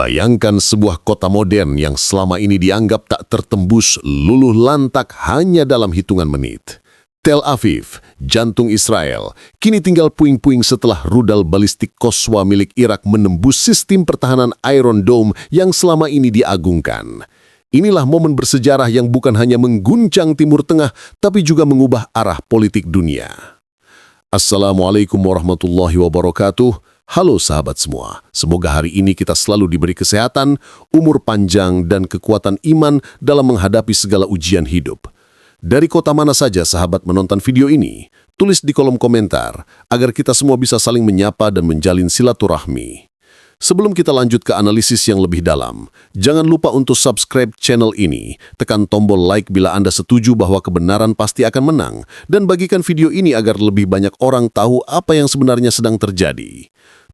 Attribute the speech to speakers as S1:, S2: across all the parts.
S1: Bayangkan sebuah kota modern yang selama ini dianggap tak tertembus luluh lantak hanya dalam hitungan menit. Tel Aviv, jantung Israel, kini tinggal puing-puing setelah rudal balistik Qaswa milik Irak menembus sistem pertahanan Iron Dome yang selama ini diagungkan. Inilah momen bersejarah yang bukan hanya mengguncang Timur Tengah, tapi juga mengubah arah politik dunia. Assalamualaikum warahmatullahi wabarakatuh. Halo sahabat semua, semoga hari ini kita selalu diberi kesehatan, umur panjang, dan kekuatan iman dalam menghadapi segala ujian hidup. Dari kota mana saja sahabat menonton video ini, tulis di kolom komentar agar kita semua bisa saling menyapa dan menjalin silaturahmi. Sebelum kita lanjut ke analisis yang lebih dalam, jangan lupa untuk subscribe channel ini, tekan tombol like bila Anda setuju bahwa kebenaran pasti akan menang, dan bagikan video ini agar lebih banyak orang tahu apa yang sebenarnya sedang terjadi.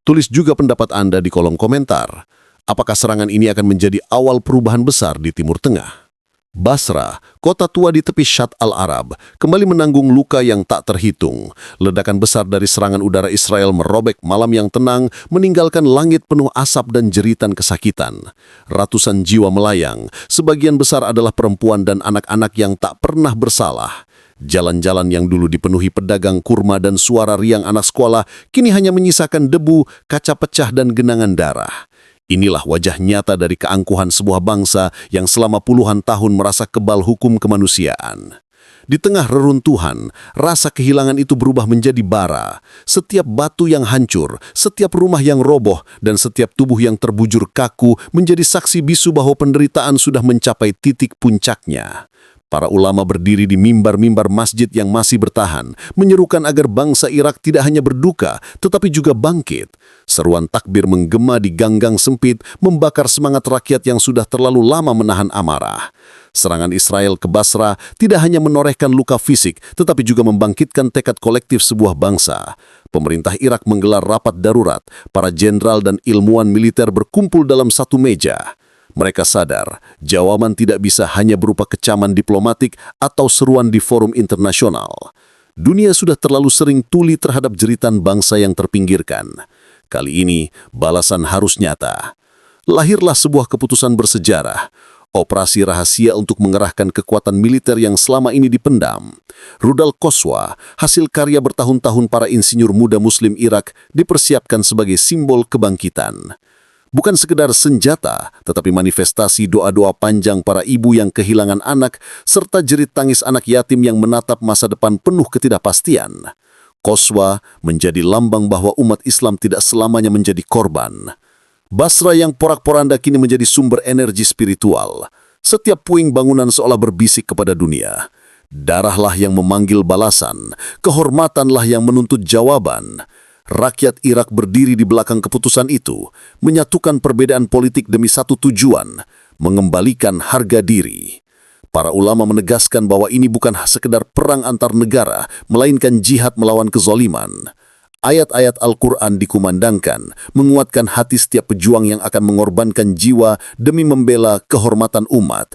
S1: Tulis juga pendapat Anda di kolom komentar. Apakah serangan ini akan menjadi awal perubahan besar di Timur Tengah? Basra, kota tua di tepi Syat al-Arab, kembali menanggung luka yang tak terhitung. Ledakan besar dari serangan udara Israel merobek malam yang tenang, meninggalkan langit penuh asap dan jeritan kesakitan. Ratusan jiwa melayang, sebagian besar adalah perempuan dan anak-anak yang tak pernah bersalah. Jalan-jalan yang dulu dipenuhi pedagang kurma dan suara riang anak sekolah, kini hanya menyisakan debu, kaca pecah dan genangan darah. Inilah wajah nyata dari keangkuhan sebuah bangsa yang selama puluhan tahun merasa kebal hukum kemanusiaan. Di tengah reruntuhan, rasa kehilangan itu berubah menjadi bara. Setiap batu yang hancur, setiap rumah yang roboh, dan setiap tubuh yang terbujur kaku menjadi saksi bisu bahwa penderitaan sudah mencapai titik puncaknya. Para ulama berdiri di mimbar-mimbar masjid yang masih bertahan, menyerukan agar bangsa Irak tidak hanya berduka, tetapi juga bangkit. Seruan takbir menggema di gang-gang sempit, membakar semangat rakyat yang sudah terlalu lama menahan amarah. Serangan Israel ke Basra tidak hanya menorehkan luka fisik, tetapi juga membangkitkan tekad kolektif sebuah bangsa. Pemerintah Irak menggelar rapat darurat, para jenderal dan ilmuwan militer berkumpul dalam satu meja. Mereka sadar, jawaban tidak bisa hanya berupa kecaman diplomatik atau seruan di forum internasional. Dunia sudah terlalu sering tuli terhadap jeritan bangsa yang terpinggirkan. Kali ini, balasan harus nyata. Lahirlah sebuah keputusan bersejarah, operasi rahasia untuk mengerahkan kekuatan militer yang selama ini dipendam. Rudal Qaswa, hasil karya bertahun-tahun para insinyur muda Muslim Irak, dipersiapkan sebagai simbol kebangkitan. Bukan sekedar senjata, tetapi manifestasi doa-doa panjang para ibu yang kehilangan anak, serta jerit tangis anak yatim yang menatap masa depan penuh ketidakpastian. Qaswa menjadi lambang bahwa umat Islam tidak selamanya menjadi korban. Basra yang porak-poranda kini menjadi sumber energi spiritual. Setiap puing bangunan seolah berbisik kepada dunia. Darahlah yang memanggil balasan, kehormatanlah yang menuntut jawaban. Rakyat Irak berdiri di belakang keputusan itu, menyatukan perbedaan politik demi satu tujuan, mengembalikan harga diri. Para ulama menegaskan bahwa ini bukan sekedar perang antar negara, melainkan jihad melawan kezaliman. Ayat-ayat Al-Quran dikumandangkan, menguatkan hati setiap pejuang yang akan mengorbankan jiwa demi membela kehormatan umat.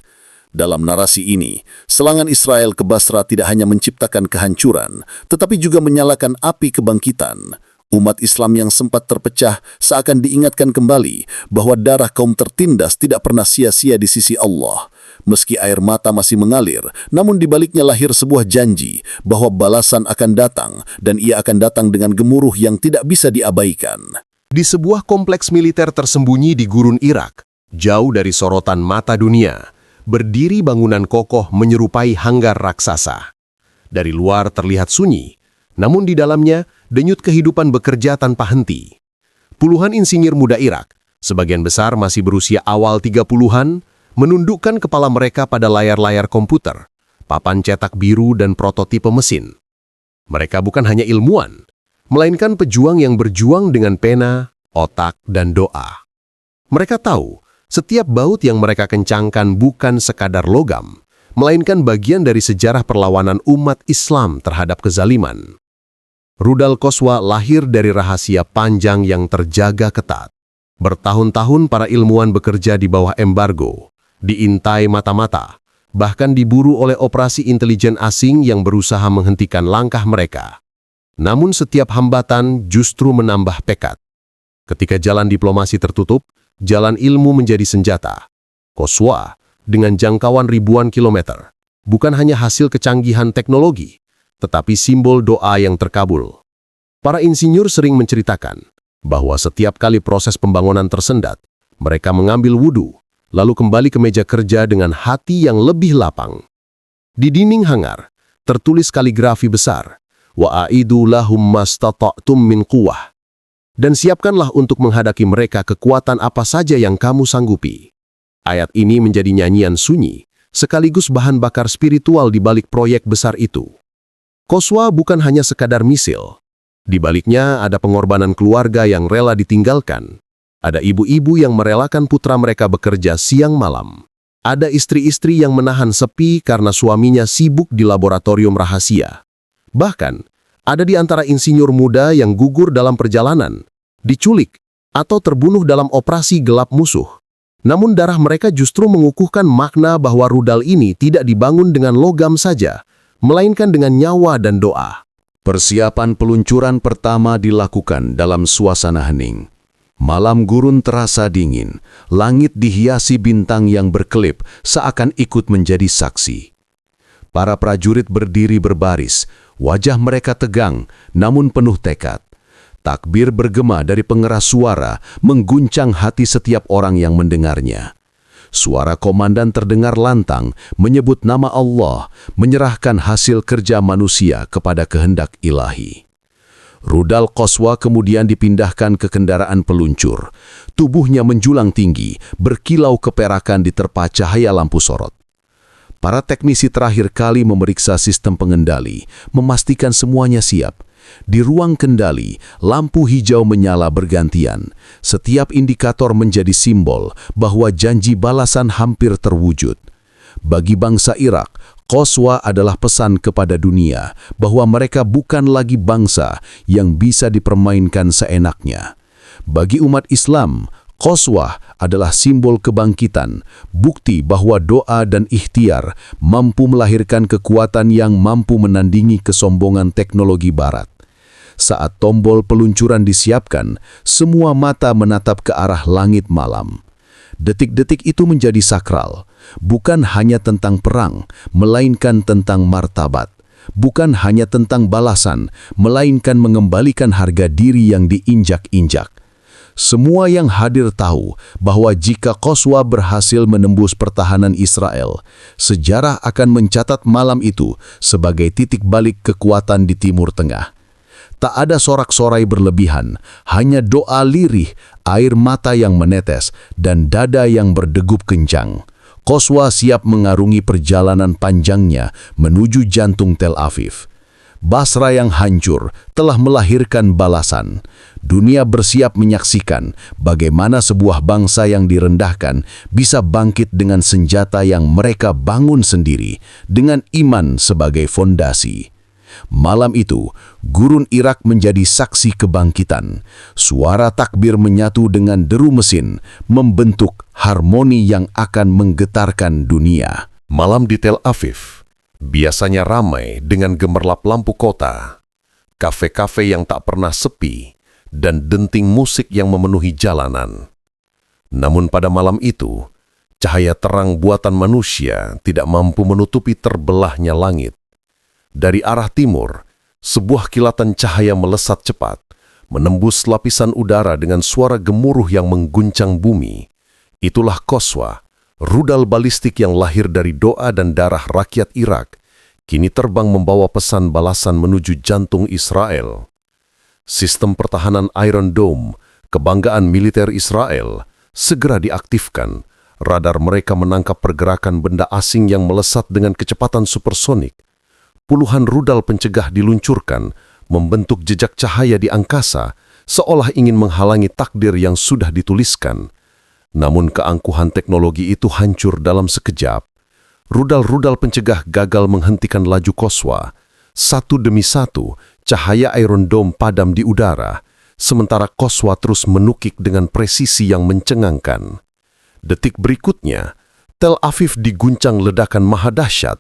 S1: Dalam narasi ini, serangan Israel ke Basra tidak hanya menciptakan kehancuran, tetapi juga menyalakan api kebangkitan. Umat Islam yang sempat terpecah seakan diingatkan kembali bahwa darah kaum tertindas tidak pernah sia-sia di sisi Allah. Meski air mata masih mengalir, namun di baliknya lahir sebuah janji bahwa balasan akan datang dan ia akan datang dengan gemuruh yang tidak bisa diabaikan.
S2: Di sebuah kompleks militer tersembunyi di gurun Irak, jauh dari sorotan mata dunia, berdiri bangunan kokoh menyerupai hanggar raksasa. Dari luar terlihat sunyi, namun di dalamnya denyut kehidupan bekerja tanpa henti. Puluhan insinyur muda Irak, sebagian besar masih berusia awal 30-an, menundukkan kepala mereka pada layar-layar komputer, papan cetak biru dan prototipe mesin. Mereka bukan hanya ilmuwan, melainkan pejuang yang berjuang dengan pena, otak, dan doa. Mereka tahu, setiap baut yang mereka kencangkan bukan sekadar logam, melainkan bagian dari sejarah perlawanan umat Islam terhadap kezaliman. Rudal Qaswa lahir dari rahasia panjang yang terjaga ketat. Bertahun-tahun para ilmuwan bekerja di bawah embargo, diintai mata-mata, bahkan diburu oleh operasi intelijen asing yang berusaha menghentikan langkah mereka. Namun setiap hambatan justru menambah pekat. Ketika jalan diplomasi tertutup, jalan ilmu menjadi senjata. Qaswa, dengan jangkauan ribuan kilometer, bukan hanya hasil kecanggihan teknologi, tetapi simbol doa yang terkabul. Para insinyur sering menceritakan bahwa setiap kali proses pembangunan tersendat, mereka mengambil wudhu, lalu kembali ke meja kerja dengan hati yang lebih lapang. Di dinding hangar, tertulis kaligrafi besar, "Wa'aidu lahum mastata'tum min quwwah." Dan siapkanlah untuk menghadapi mereka kekuatan apa saja yang kamu sanggupi. Ayat ini menjadi nyanyian sunyi, sekaligus bahan bakar spiritual di balik proyek besar itu. Qaswa bukan hanya sekadar misil. Di baliknya ada pengorbanan keluarga yang rela ditinggalkan. Ada ibu-ibu yang merelakan putra mereka bekerja siang malam. Ada istri-istri yang menahan sepi karena suaminya sibuk di laboratorium rahasia. Bahkan, ada di antara insinyur muda yang gugur dalam perjalanan, diculik, atau terbunuh dalam operasi gelap musuh. Namun darah mereka justru mengukuhkan makna bahwa rudal ini tidak dibangun dengan logam saja, melainkan dengan nyawa dan doa.
S3: Persiapan peluncuran pertama dilakukan dalam suasana hening. Malam gurun terasa dingin, langit dihiasi bintang yang berkelip seakan ikut menjadi saksi. Para prajurit berdiri berbaris, wajah mereka tegang namun penuh tekad. Takbir bergema dari pengeras suara mengguncang hati setiap orang yang mendengarnya. Suara komandan terdengar lantang menyebut nama Allah, menyerahkan hasil kerja manusia kepada kehendak ilahi. Rudal Qaswa kemudian dipindahkan ke kendaraan peluncur. Tubuhnya menjulang tinggi, berkilau keperakan diterpa cahaya lampu sorot. Para teknisi terakhir kali memeriksa sistem pengendali, memastikan semuanya siap. Di ruang kendali, lampu hijau menyala bergantian. Setiap indikator menjadi simbol bahwa janji balasan hampir terwujud. Bagi bangsa Irak, Qaswa adalah pesan kepada dunia bahwa mereka bukan lagi bangsa yang bisa dipermainkan seenaknya. Bagi umat Islam, Qaswa adalah simbol kebangkitan, bukti bahwa doa dan ikhtiar mampu melahirkan kekuatan yang mampu menandingi kesombongan teknologi Barat. Saat tombol peluncuran disiapkan, semua mata menatap ke arah langit malam. Detik-detik itu menjadi sakral, bukan hanya tentang perang, melainkan tentang martabat. Bukan hanya tentang balasan, melainkan mengembalikan harga diri yang diinjak-injak. Semua yang hadir tahu bahwa jika Qaswa berhasil menembus pertahanan Israel, sejarah akan mencatat malam itu sebagai titik balik kekuatan di Timur Tengah. Tak ada sorak-sorai berlebihan, hanya doa lirih, air mata yang menetes, dan dada yang berdegup kencang. Qaswa siap mengarungi perjalanan panjangnya menuju jantung Tel Aviv. Basra yang hancur telah melahirkan balasan. Dunia bersiap menyaksikan bagaimana sebuah bangsa yang direndahkan bisa bangkit dengan senjata yang mereka bangun sendiri, dengan iman sebagai fondasi. Malam itu, gurun Irak menjadi saksi kebangkitan. Suara takbir menyatu dengan deru mesin, membentuk harmoni yang akan menggetarkan dunia.
S1: Malam di Tel Aviv biasanya ramai dengan gemerlap lampu kota, kafe-kafe yang tak pernah sepi, dan denting musik yang memenuhi jalanan. Namun pada malam itu, cahaya terang buatan manusia tidak mampu menutupi terbelahnya langit. Dari arah timur, sebuah kilatan cahaya melesat cepat, menembus lapisan udara dengan suara gemuruh yang mengguncang bumi. Itulah Qaswa, rudal balistik yang lahir dari doa dan darah rakyat Irak, kini terbang membawa pesan balasan menuju jantung Israel. Sistem pertahanan Iron Dome, kebanggaan militer Israel, segera diaktifkan. Radar mereka menangkap pergerakan benda asing yang melesat dengan kecepatan supersonik. Puluhan rudal pencegah diluncurkan, membentuk jejak cahaya di angkasa, seolah ingin menghalangi takdir yang sudah dituliskan. Namun keangkuhan teknologi itu hancur dalam sekejap. Rudal-rudal pencegah gagal menghentikan laju Qaswa. Satu demi satu, cahaya Iron Dome padam di udara, sementara Qaswa terus menukik dengan presisi yang mencengangkan. Detik berikutnya, Tel Aviv diguncang ledakan maha dahsyat.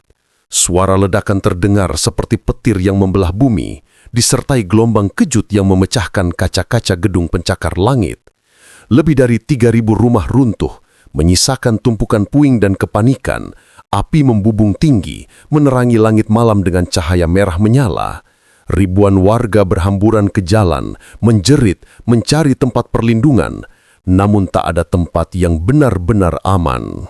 S1: Suara ledakan terdengar seperti petir yang membelah bumi, disertai gelombang kejut yang memecahkan kaca-kaca gedung pencakar langit.
S2: Lebih dari 3.000 rumah runtuh, menyisakan tumpukan puing dan kepanikan. Api membubung tinggi, menerangi langit malam dengan cahaya merah menyala. Ribuan warga berhamburan ke jalan, menjerit, mencari tempat perlindungan. Namun tak ada tempat yang benar-benar aman.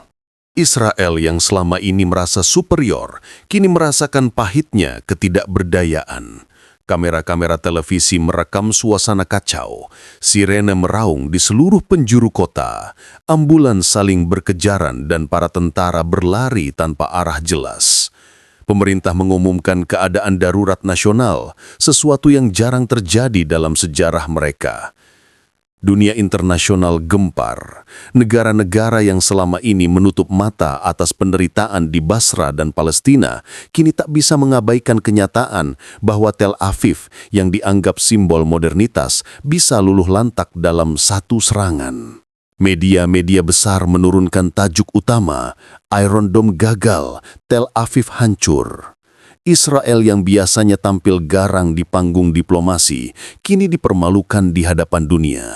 S2: Israel yang selama ini merasa superior, kini merasakan pahitnya ketidakberdayaan. Kamera-kamera televisi merekam suasana kacau, sirene meraung di seluruh penjuru kota, ambulans saling berkejaran dan para tentara berlari tanpa arah jelas. Pemerintah mengumumkan keadaan darurat nasional, sesuatu yang jarang terjadi dalam sejarah mereka. Dunia internasional gempar. Negara-negara yang selama ini menutup mata atas penderitaan di Basra dan Palestina kini tak bisa mengabaikan kenyataan bahwa Tel Aviv yang dianggap simbol modernitas bisa luluh lantak dalam satu serangan. Media-media besar menurunkan tajuk utama, Iron Dome gagal, Tel Aviv hancur. Israel yang biasanya tampil garang di panggung diplomasi, kini dipermalukan di hadapan dunia.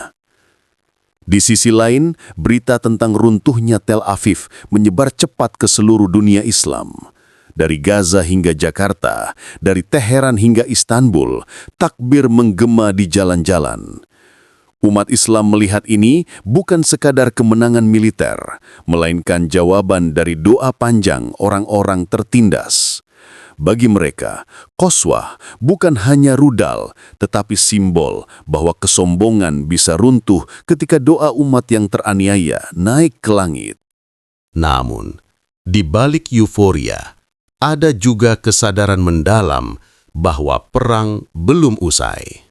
S2: Di sisi lain, berita tentang runtuhnya Tel Aviv menyebar cepat ke seluruh dunia Islam. Dari Gaza hingga Jakarta, dari Teheran hingga Istanbul, takbir menggema di jalan-jalan. Umat Islam melihat ini bukan sekadar kemenangan militer, melainkan jawaban dari doa panjang orang-orang tertindas. Bagi mereka, Qaswah bukan hanya rudal, tetapi simbol bahwa kesombongan bisa runtuh ketika doa umat yang teraniaya naik ke langit.
S3: Namun, di balik euforia, ada juga kesadaran mendalam bahwa perang belum usai.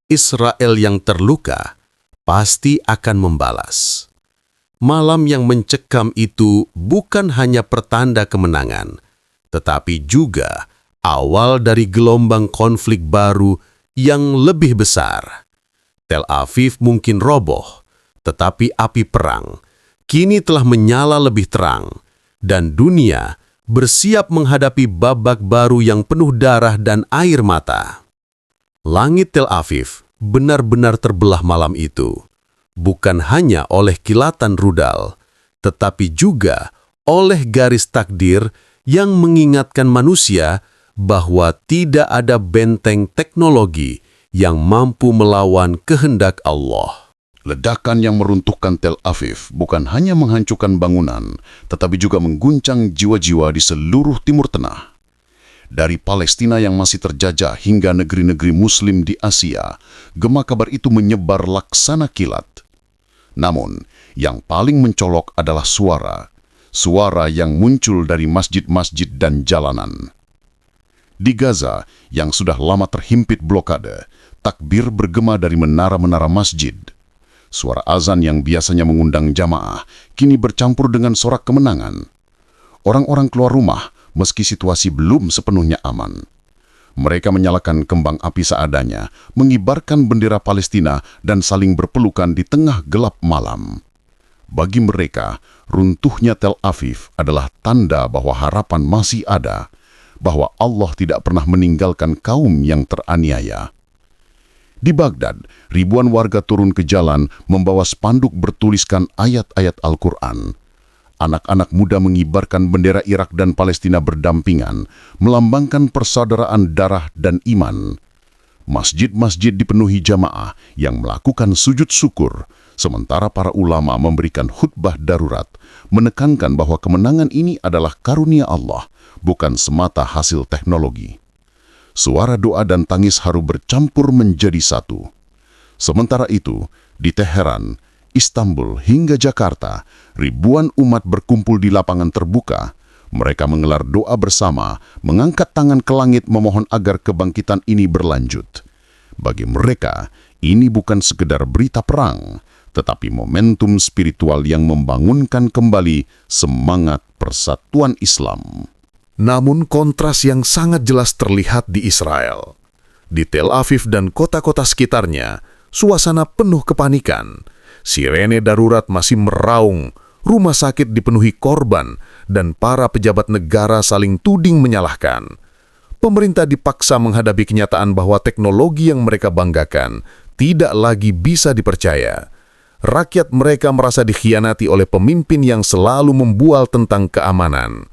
S3: Israel yang terluka pasti akan membalas. Malam yang mencekam itu bukan hanya pertanda kemenangan, tetapi juga awal dari gelombang konflik baru yang lebih besar. Tel Aviv mungkin roboh, tetapi api perang kini telah menyala lebih terang, dan dunia bersiap menghadapi babak baru yang penuh darah dan air mata. Langit Tel Aviv benar-benar terbelah malam itu, bukan hanya oleh kilatan rudal, tetapi juga oleh garis takdir yang mengingatkan manusia bahwa tidak ada benteng teknologi yang mampu melawan kehendak Allah.
S4: Ledakan yang meruntuhkan Tel Aviv bukan hanya menghancurkan bangunan, tetapi juga mengguncang jiwa-jiwa di seluruh Timur Tengah. Dari Palestina yang masih terjajah hingga negeri-negeri Muslim di Asia, gema kabar itu menyebar laksana kilat. Namun, yang paling mencolok adalah suara yang muncul dari masjid-masjid dan jalanan. Di Gaza, yang sudah lama terhimpit blokade, takbir bergema dari menara-menara masjid. Suara azan yang biasanya mengundang jamaah, kini bercampur dengan sorak kemenangan. Orang-orang keluar rumah, meski situasi belum sepenuhnya aman. Mereka menyalakan kembang api seadanya, mengibarkan bendera Palestina dan saling berpelukan di tengah gelap malam. Bagi mereka, runtuhnya Tel Aviv adalah tanda bahwa harapan masih ada, bahwa Allah tidak pernah meninggalkan kaum yang teraniaya. Di Baghdad, ribuan warga turun ke jalan membawa spanduk bertuliskan ayat-ayat Al-Quran. Anak-anak muda mengibarkan bendera Irak dan Palestina berdampingan, melambangkan persaudaraan darah dan iman. Masjid-masjid dipenuhi jamaah yang melakukan sujud syukur, sementara para ulama memberikan khutbah darurat, menekankan bahwa kemenangan ini adalah karunia Allah, bukan semata hasil teknologi. Suara doa dan tangis haru bercampur menjadi satu. Sementara itu, di Teheran, Istanbul hingga Jakarta, ribuan umat berkumpul di lapangan terbuka. Mereka menggelar doa bersama, mengangkat tangan ke langit memohon agar kebangkitan ini berlanjut. Bagi mereka, ini bukan sekedar berita perang, tetapi momentum spiritual yang membangunkan kembali semangat persatuan Islam.
S2: Namun kontras yang sangat jelas terlihat di Israel. Di Tel Aviv dan kota-kota sekitarnya, suasana penuh kepanikan. Sirene darurat masih meraung, rumah sakit dipenuhi korban, dan para pejabat negara saling tuding menyalahkan. Pemerintah dipaksa menghadapi kenyataan bahwa teknologi yang mereka banggakan tidak lagi bisa dipercaya.
S5: rakyat mereka merasa dikhianati oleh pemimpin yang selalu membual tentang keamanan.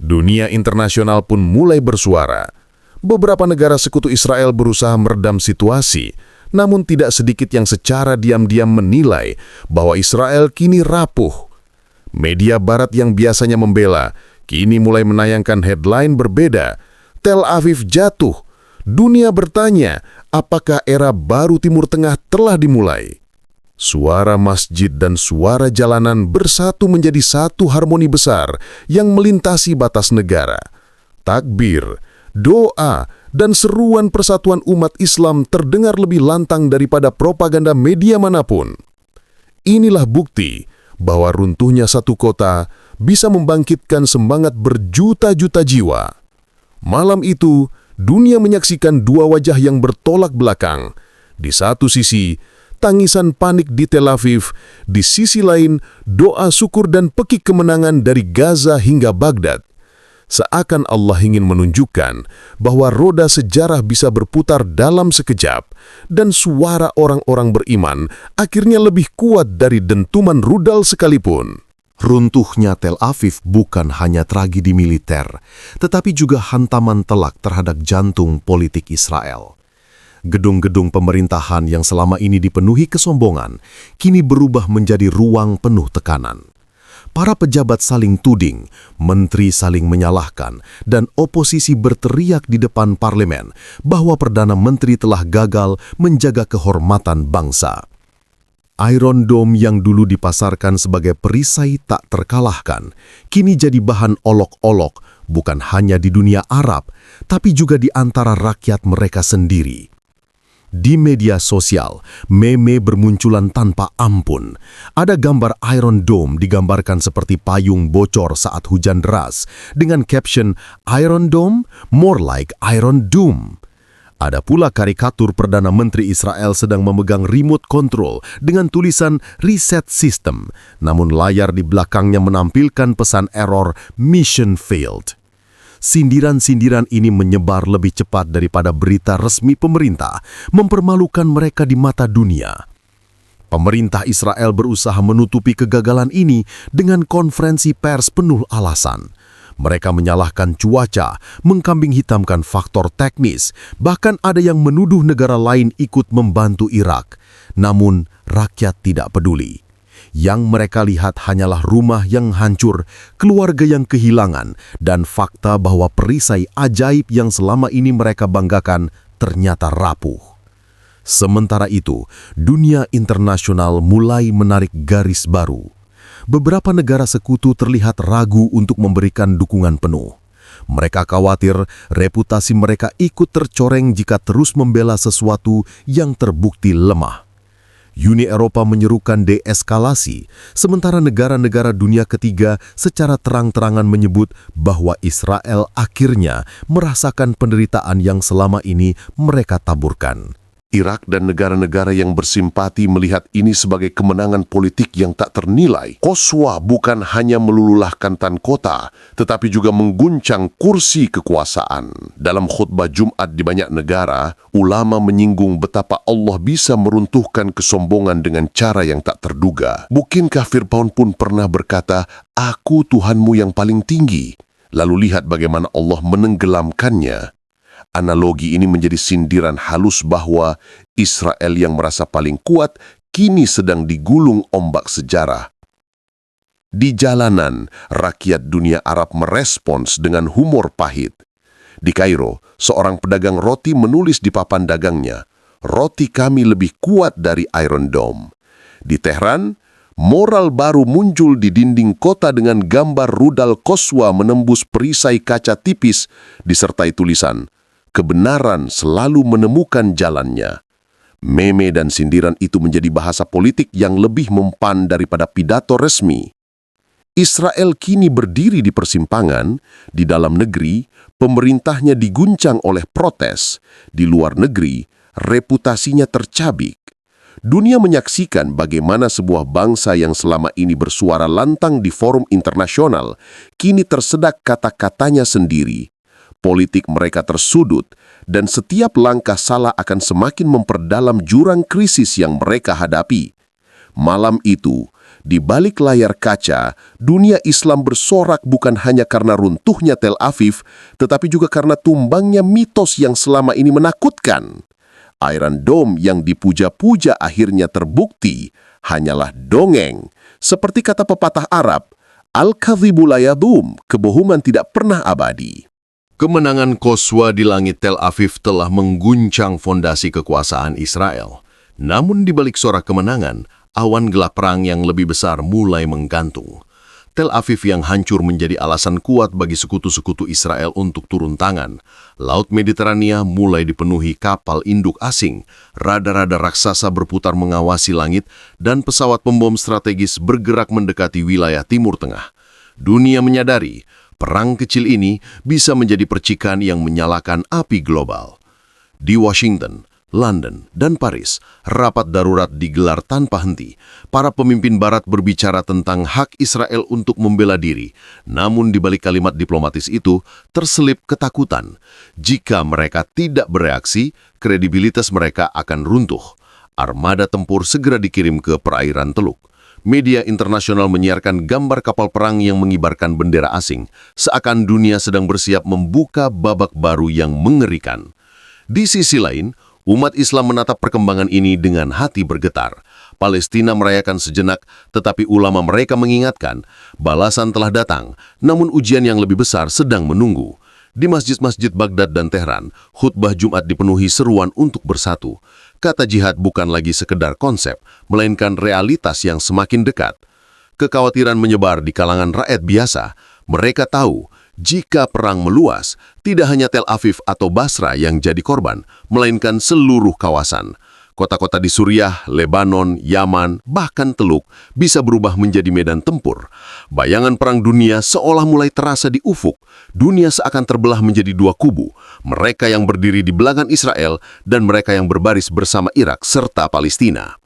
S5: Dunia internasional pun mulai bersuara. Beberapa negara sekutu Israel berusaha meredam situasi, namun tidak sedikit yang secara diam-diam menilai bahwa Israel kini rapuh. Media barat yang biasanya membela, kini mulai menayangkan headline berbeda. Tel Aviv jatuh. Dunia bertanya, apakah era baru Timur Tengah telah dimulai? Suara masjid dan suara jalanan bersatu menjadi satu harmoni besar yang melintasi batas negara. Takbir, doa, dan seruan persatuan umat Islam terdengar lebih lantang daripada propaganda media manapun. Inilah bukti bahwa runtuhnya satu kota bisa membangkitkan semangat berjuta-juta jiwa. Malam itu, dunia menyaksikan dua wajah yang bertolak belakang. Di satu sisi, tangisan panik di Tel Aviv, di sisi lain, doa syukur dan pekik kemenangan dari Gaza hingga Baghdad. Seakan Allah ingin menunjukkan bahwa roda sejarah bisa berputar dalam sekejap, dan suara orang-orang beriman akhirnya lebih kuat dari dentuman rudal sekalipun.
S2: Runtuhnya Tel Aviv bukan hanya tragedi militer, tetapi juga hantaman telak terhadap jantung politik Israel. Gedung-gedung pemerintahan yang selama ini dipenuhi kesombongan, kini berubah menjadi ruang penuh tekanan. Para pejabat saling tuding, menteri saling menyalahkan, dan oposisi berteriak di depan parlemen bahwa Perdana Menteri telah gagal menjaga kehormatan bangsa. Iron Dome yang dulu dipasarkan sebagai perisai tak terkalahkan, kini jadi bahan olok-olok bukan hanya di dunia Arab, tapi juga di antara rakyat mereka sendiri. Di media sosial, meme bermunculan tanpa ampun. Ada gambar Iron Dome digambarkan seperti payung bocor saat hujan deras, dengan caption Iron Dome, more like Iron Doom. Ada pula karikatur Perdana Menteri Israel sedang memegang remote control dengan tulisan Reset System, namun layar di belakangnya menampilkan pesan error Mission Failed. Sindiran-sindiran ini menyebar lebih cepat daripada berita resmi pemerintah, mempermalukan mereka di mata dunia. Pemerintah Israel berusaha menutupi kegagalan ini dengan konferensi pers penuh alasan. Mereka menyalahkan cuaca, mengkambing hitamkan faktor teknis, bahkan ada yang menuduh negara lain ikut membantu Irak. Namun, rakyat tidak peduli. Yang mereka lihat hanyalah rumah yang hancur, keluarga yang kehilangan, dan fakta bahwa perisai ajaib yang selama ini mereka banggakan ternyata rapuh. Sementara itu, dunia internasional mulai menarik garis baru. Beberapa negara sekutu terlihat ragu untuk memberikan dukungan penuh. Mereka khawatir reputasi mereka ikut tercoreng jika terus membela sesuatu yang terbukti lemah. Uni Eropa menyerukan deeskalasi, sementara negara-negara dunia ketiga secara terang-terangan menyebut bahwa Israel akhirnya merasakan penderitaan yang selama ini mereka taburkan.
S1: Irak dan negara-negara yang bersimpati melihat ini sebagai kemenangan politik yang tak ternilai. Qaswa bukan hanya melululahkan tan kota, tetapi juga mengguncang kursi kekuasaan. Dalam khutbah Jumat di banyak negara, ulama menyinggung betapa Allah bisa meruntuhkan kesombongan dengan cara yang tak terduga. Bukankah Fir'aun pun pernah berkata, "Aku Tuhanmu yang paling tinggi." Lalu lihat bagaimana Allah menenggelamkannya. Analogi ini menjadi sindiran halus bahwa Israel yang merasa paling kuat kini sedang digulung ombak sejarah. Di jalanan, rakyat dunia Arab merespons dengan humor pahit. Di Kairo, seorang pedagang roti menulis di papan dagangnya, "Roti kami lebih kuat dari Iron Dome." Di Tehran, moral baru muncul di dinding kota dengan gambar rudal Qaswa menembus perisai kaca tipis disertai tulisan, "Kebenaran selalu menemukan jalannya." Meme dan sindiran itu menjadi bahasa politik yang lebih mempan daripada pidato resmi. Israel kini berdiri di persimpangan. Di dalam negeri, pemerintahnya diguncang oleh protes. Di luar negeri, reputasinya tercabik. Dunia menyaksikan bagaimana sebuah bangsa yang selama ini bersuara lantang di forum internasional kini tersedak kata-katanya sendiri. Politik mereka tersudut, dan setiap langkah salah akan semakin memperdalam jurang krisis yang mereka hadapi. Malam itu, di balik layar kaca, dunia Islam bersorak bukan hanya karena runtuhnya Tel Aviv, tetapi juga karena tumbangnya mitos yang selama ini menakutkan. Iron Dome yang dipuja-puja akhirnya terbukti hanyalah dongeng. Seperti kata pepatah Arab, Al-kadhibu la yadum, kebohongan tidak pernah abadi.
S2: Kemenangan Qaswa di langit Tel Aviv telah mengguncang fondasi kekuasaan Israel. Namun di balik sorak kemenangan, awan gelap perang yang lebih besar mulai menggantung. Tel Aviv yang hancur menjadi alasan kuat bagi sekutu-sekutu Israel untuk turun tangan. Laut Mediterania mulai dipenuhi kapal induk asing, rada-rada raksasa berputar mengawasi langit, dan pesawat pembom strategis bergerak mendekati wilayah Timur Tengah. Dunia menyadari, perang kecil ini bisa menjadi percikan yang menyalakan api global. Di Washington, London, dan Paris, rapat darurat digelar tanpa henti. Para pemimpin Barat berbicara tentang hak Israel untuk membela diri. Namun di balik kalimat diplomatis itu, terselip ketakutan. Jika mereka tidak bereaksi, kredibilitas mereka akan runtuh. Armada tempur segera dikirim ke perairan Teluk. Media internasional menyiarkan gambar kapal perang yang mengibarkan bendera asing, seakan dunia sedang bersiap membuka babak baru yang mengerikan. Di sisi lain, umat Islam menatap perkembangan ini dengan hati bergetar. Palestina merayakan sejenak, tetapi ulama mereka mengingatkan, balasan telah datang, namun ujian yang lebih besar sedang menunggu. Di masjid-masjid Baghdad dan Tehran, khutbah Jumat dipenuhi seruan untuk bersatu. Kata jihad bukan lagi sekedar konsep, melainkan realitas yang semakin dekat. Kekhawatiran menyebar di kalangan rakyat biasa. Mereka tahu, jika perang meluas, tidak hanya Tel Aviv atau Basra yang jadi korban, melainkan seluruh kawasan. Kota-kota di Suriah, Lebanon, Yaman, bahkan Teluk bisa berubah menjadi medan tempur. Bayangan perang dunia seolah mulai terasa di ufuk. Dunia seakan terbelah menjadi dua kubu. Mereka yang berdiri di belakang Israel dan mereka yang berbaris bersama Irak serta Palestina.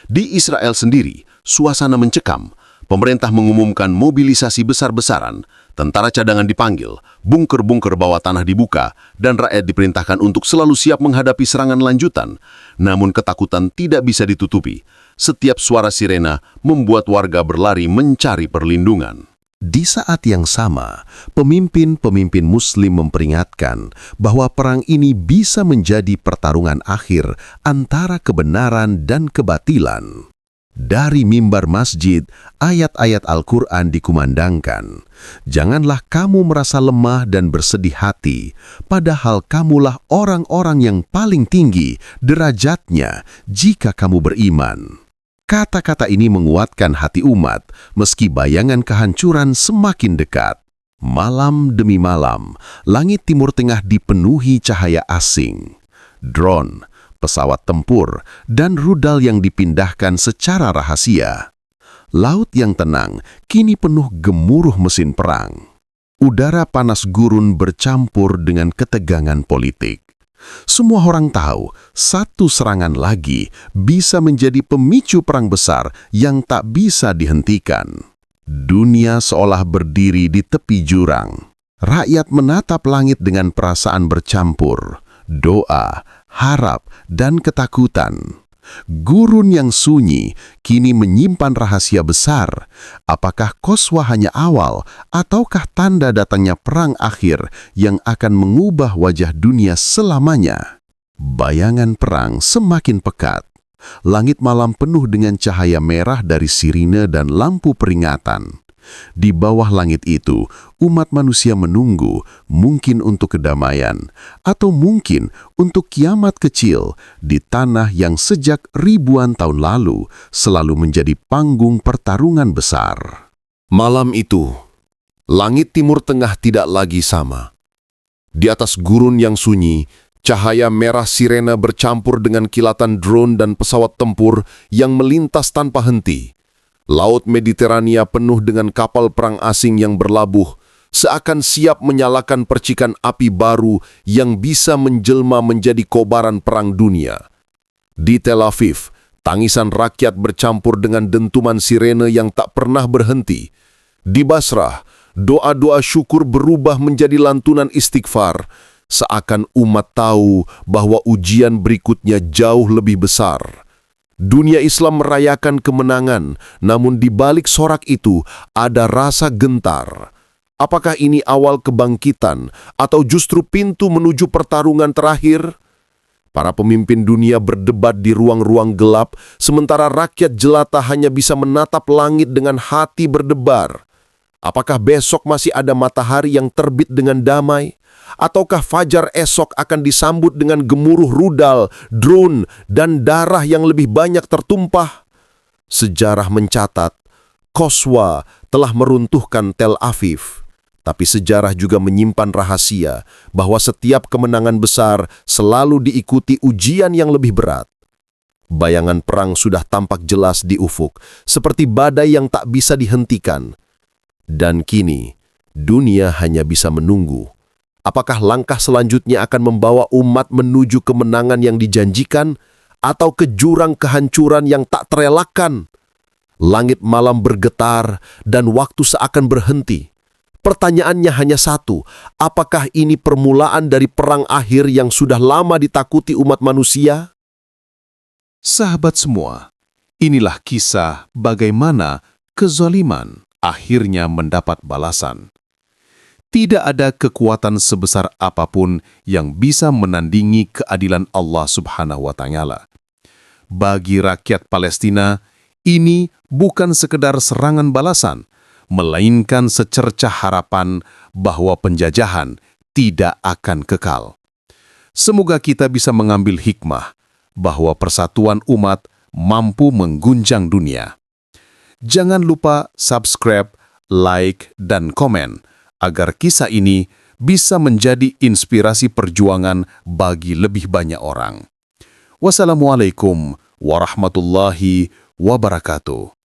S2: Di Israel sendiri, suasana mencekam. Pemerintah mengumumkan mobilisasi besar-besaran, tentara cadangan dipanggil, bunker-bunker bawah tanah dibuka, dan rakyat diperintahkan untuk selalu siap menghadapi serangan lanjutan. Namun ketakutan tidak bisa ditutupi. Setiap suara sirena membuat warga berlari mencari perlindungan. Di saat yang sama, pemimpin-pemimpin Muslim memperingatkan bahwa perang ini bisa menjadi pertarungan akhir antara kebenaran dan kebatilan. Dari mimbar masjid, ayat-ayat Al-Quran dikumandangkan. Janganlah kamu merasa lemah dan bersedih hati, padahal kamulah orang-orang yang paling tinggi derajatnya jika kamu beriman. Kata-kata ini menguatkan hati umat, meski bayangan kehancuran semakin dekat. Malam demi malam, langit Timur Tengah dipenuhi cahaya asing. Drone, pesawat tempur, dan rudal yang dipindahkan secara rahasia. Laut yang tenang kini penuh gemuruh mesin perang. Udara panas gurun bercampur dengan ketegangan politik. Semua orang tahu, satu serangan lagi bisa menjadi pemicu perang besar yang tak bisa dihentikan. Dunia seolah berdiri di tepi jurang. Rakyat menatap langit dengan perasaan bercampur, doa, harap, dan ketakutan. Gurun yang sunyi kini menyimpan rahasia besar. Apakah Qaswa hanya awal ataukah tanda datangnya perang akhir yang akan mengubah wajah dunia selamanya? Bayangan perang semakin pekat. Langit malam penuh dengan cahaya merah dari sirine dan lampu peringatan. Di bawah langit itu, umat manusia menunggu, mungkin untuk kedamaian, atau mungkin untuk kiamat kecil di tanah yang sejak ribuan tahun lalu selalu menjadi panggung pertarungan besar.
S3: Malam itu, langit Timur Tengah tidak lagi sama. Di atas gurun yang sunyi, cahaya merah sirena bercampur dengan kilatan drone dan pesawat tempur yang melintas tanpa henti. Laut Mediterania penuh dengan kapal perang asing yang berlabuh, seakan siap menyalakan percikan api baru yang bisa menjelma menjadi kobaran perang dunia. Di Tel Aviv, tangisan rakyat bercampur dengan dentuman sirene yang tak pernah berhenti. Di Basrah, doa-doa syukur berubah menjadi lantunan istighfar, seakan umat tahu bahwa ujian berikutnya jauh lebih besar.
S1: Dunia Islam merayakan kemenangan, namun di balik sorak itu ada rasa gentar. Apakah ini awal kebangkitan atau justru pintu menuju pertarungan terakhir? Para pemimpin dunia berdebat di ruang-ruang gelap, sementara rakyat jelata hanya bisa menatap langit dengan hati berdebar. Apakah besok masih ada matahari yang terbit dengan damai? Ataukah fajar esok akan disambut dengan gemuruh rudal, drone, dan darah yang lebih banyak tertumpah? Sejarah mencatat, Qaswa telah meruntuhkan Tel Aviv. Tapi sejarah juga menyimpan rahasia bahwa setiap kemenangan besar selalu diikuti ujian yang lebih berat. Bayangan perang sudah tampak jelas di ufuk, seperti badai yang tak bisa dihentikan. Dan kini, dunia hanya bisa menunggu. Apakah langkah selanjutnya akan membawa umat menuju kemenangan yang dijanjikan atau ke jurang kehancuran yang tak terelakkan? Langit malam bergetar dan waktu seakan berhenti. Pertanyaannya hanya satu, apakah ini permulaan dari perang akhir yang sudah lama ditakuti umat manusia?
S2: Sahabat semua, inilah kisah bagaimana kezaliman akhirnya mendapat balasan. Tidak ada kekuatan sebesar apapun yang bisa menandingi keadilan Allah Subhanahu wa Ta'ala. Bagi rakyat Palestina, ini bukan sekedar serangan balasan, melainkan secercah harapan bahwa penjajahan tidak akan kekal. Semoga kita bisa mengambil hikmah bahwa persatuan umat mampu mengguncang dunia. Jangan lupa subscribe, like, dan komen agar kisah ini bisa menjadi inspirasi perjuangan bagi lebih banyak orang. Wassalamualaikum warahmatullahi wabarakatuh.